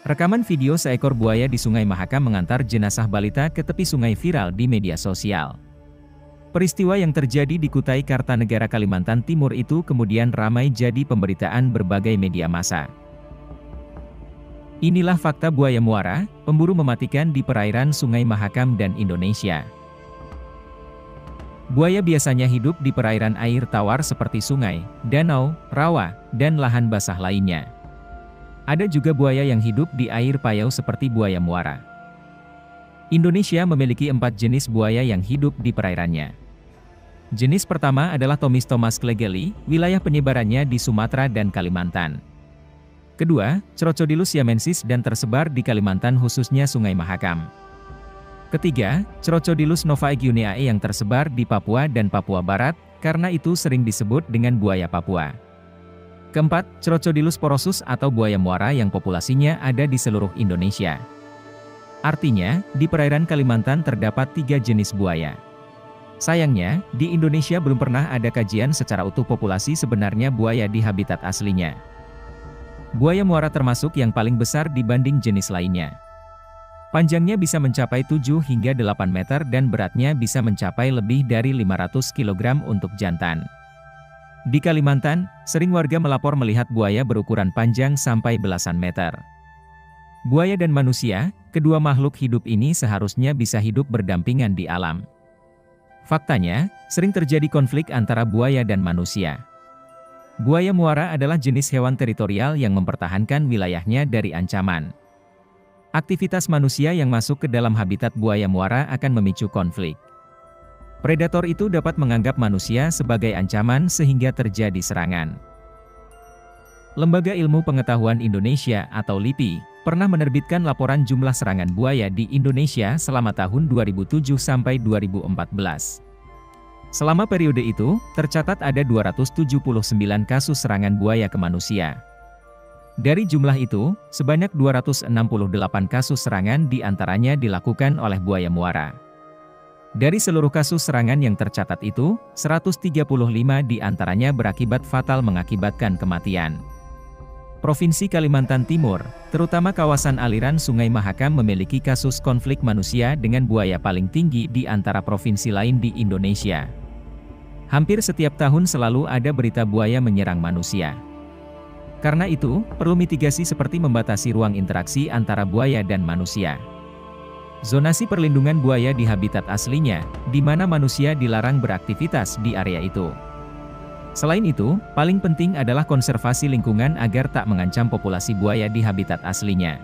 Rekaman video seekor buaya di Sungai Mahakam mengantar jenazah balita ke tepi sungai viral di media sosial. Peristiwa yang terjadi di Kutai Kartanegara, Kalimantan Timur itu kemudian ramai jadi pemberitaan berbagai media massa. Inilah fakta buaya muara, pemburu mematikan di perairan Sungai Mahakam dan Indonesia. Buaya biasanya hidup di perairan air tawar seperti sungai, danau, rawa, dan lahan basah lainnya. Ada juga buaya yang hidup di air payau seperti buaya muara. Indonesia memiliki 4 jenis buaya yang hidup di perairannya. Jenis pertama adalah Thomistomys klegeli, wilayah penyebarannya di Sumatera dan Kalimantan. Kedua, Crocodilus siamensis dan tersebar di Kalimantan khususnya Sungai Mahakam. Ketiga, Crocodilus novaeguineae yang tersebar di Papua dan Papua Barat, karena itu sering disebut dengan buaya Papua. Keempat, Crocodilus porosus atau buaya muara yang populasinya ada di seluruh Indonesia. Artinya, di perairan Kalimantan terdapat 3 jenis buaya. Sayangnya, di Indonesia belum pernah ada kajian secara utuh populasi sebenarnya buaya di habitat aslinya. Buaya muara termasuk yang paling besar dibanding jenis lainnya. Panjangnya bisa mencapai 7 hingga 8 meter dan beratnya bisa mencapai lebih dari 500 kg untuk jantan. Di Kalimantan, sering warga melapor melihat buaya berukuran panjang sampai belasan meter. Buaya dan manusia, kedua makhluk hidup ini seharusnya bisa hidup berdampingan di alam. Faktanya, sering terjadi konflik antara buaya dan manusia. Buaya muara adalah jenis hewan teritorial yang mempertahankan wilayahnya dari ancaman. Aktivitas manusia yang masuk ke dalam habitat buaya muara akan memicu konflik. Predator itu dapat menganggap manusia sebagai ancaman sehingga terjadi serangan. Lembaga Ilmu Pengetahuan Indonesia atau LIPI, pernah menerbitkan laporan jumlah serangan buaya di Indonesia selama tahun 2007 sampai 2014. Selama periode itu, tercatat ada 279 kasus serangan buaya ke manusia. Dari jumlah itu, sebanyak 268 kasus serangan diantaranya dilakukan oleh buaya muara. Dari seluruh kasus serangan yang tercatat itu, 135 diantaranya berakibat fatal mengakibatkan kematian. Provinsi Kalimantan Timur, terutama kawasan aliran Sungai Mahakam memiliki kasus konflik manusia dengan buaya paling tinggi di antara provinsi lain di Indonesia. Hampir setiap tahun selalu ada berita buaya menyerang manusia. Karena itu, perlu mitigasi seperti membatasi ruang interaksi antara buaya dan manusia. Zonasi perlindungan buaya di habitat aslinya, di mana manusia dilarang beraktivitas di area itu. Selain itu, paling penting adalah konservasi lingkungan agar tak mengancam populasi buaya di habitat aslinya.